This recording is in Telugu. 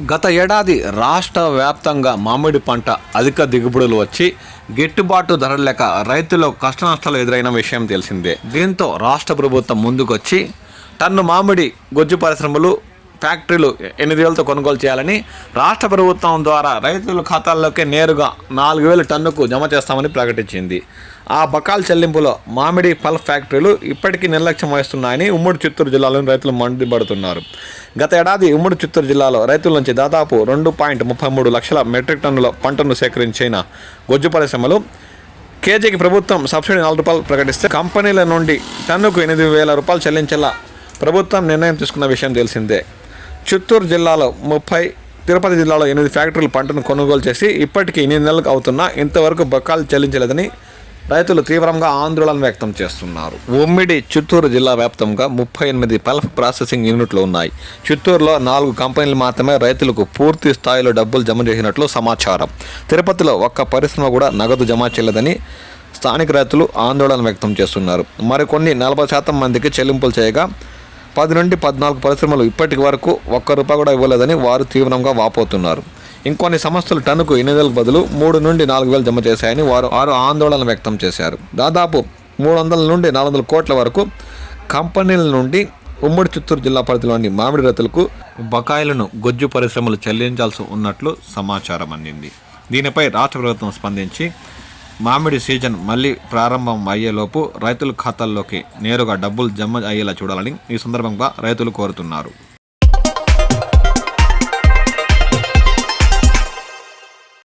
గత ఏడాది రాష్ట్ర వ్యాప్తంగా మామిడి పంట అధిక దిగుబడులు వచ్చి గిట్టుబాటు ధరలు లేక రైతులకు కష్టనష్టాలు ఎదురైన విషయం తెలిసిందే. దీంతో రాష్ట్ర ప్రభుత్వం ముందుకొచ్చి టన్ను మామిడి గొజ్జు పరిశ్రమలు ఫ్యాక్టరీలు 8,000తో కొనుగోలు చేయాలని రాష్ట్ర ప్రభుత్వం ద్వారా రైతుల ఖాతాల్లోకి నేరుగా 4,000 టన్నుకు జమ చేస్తామని ప్రకటించింది. ఆ బకాయిల చెల్లింపులో మామిడి పల్ప్ ఫ్యాక్టరీలు ఇప్పటికీ నిర్లక్ష్యం వహిస్తున్నాయని ఉమ్మడి చిత్తూరు జిల్లాలోని రైతులు మండిపడుతున్నారు. గత ఏడాది ఉమ్మడి చిత్తూరు జిల్లాలో రైతుల నుంచి దాదాపు 2.33 లక్షల మెట్రిక్ టన్నుల పంటను సేకరించిన గొజ్జు పరిశ్రమలు కేజీకి ప్రభుత్వం సబ్సిడీ 4 రూపాయలు ప్రకటిస్తే కంపెనీల నుండి టన్నుకు 8,000 రూపాయలు చెల్లించేలా ప్రభుత్వం నిర్ణయం తీసుకున్న విషయం తెలిసిందే. చిత్తూరు జిల్లాలో 30, తిరుపతి జిల్లాలో 8 ఫ్యాక్టరీలు పంటను కొనుగోలు చేసి ఇప్పటికీ 8 నెలలకు అవుతున్నా ఇంతవరకు బకాయిలు చెల్లించలేదని రైతులు తీవ్రంగా ఆందోళన వ్యక్తం చేస్తున్నారు. ఉమ్మడి చిత్తూరు జిల్లా వ్యాప్తంగా 38 పల్ప్ ప్రాసెసింగ్ యూనిట్లు ఉన్నాయి. చిత్తూరులో 4 కంపెనీలు మాత్రమే రైతులకు పూర్తి స్థాయిలో డబ్బులు జమ చేసినట్లు సమాచారం. తిరుపతిలో ఒక్క పరిశ్రమ కూడా నగదు జమ చేయలేదని స్థానిక రైతులు ఆందోళన వ్యక్తం చేస్తున్నారు. మరికొన్ని 40% మందికి చెల్లింపులు చేయగా 10 నుండి 14 పరిశ్రమలు ఇప్పటి వరకు ₹1 కూడా ఇవ్వలేదని వారు తీవ్రంగా వాపోతున్నారు. ఇంకొన్ని సంస్థలు టన్నుకు 8,000 బదులు 3 నుండి 4,000 జమ చేశాయని వారు ఆందోళన వ్యక్తం చేశారు. దాదాపు 300 నుండి 400 కోట్ల వరకు కంపెనీల నుండి ఉమ్మడి చిత్తూరు జిల్లా పరిధిలోని మామిడి రైతులకు బకాయిలను గొజ్జు పరిశ్రమలు చెల్లించాల్సి ఉన్నట్లు సమాచారం అందింది. దీనిపై రాష్ట్ర ప్రభుత్వం స్పందించి మామిడి సీజన్ మళ్ళీ ప్రారంభం అయ్యేలోపు రైతుల ఖాతాల్లోకి నేరుగా డబ్బులు జమ అయ్యేలా చూడాలని ఈ సందర్భంగా రైతులు కోరుతున్నారు.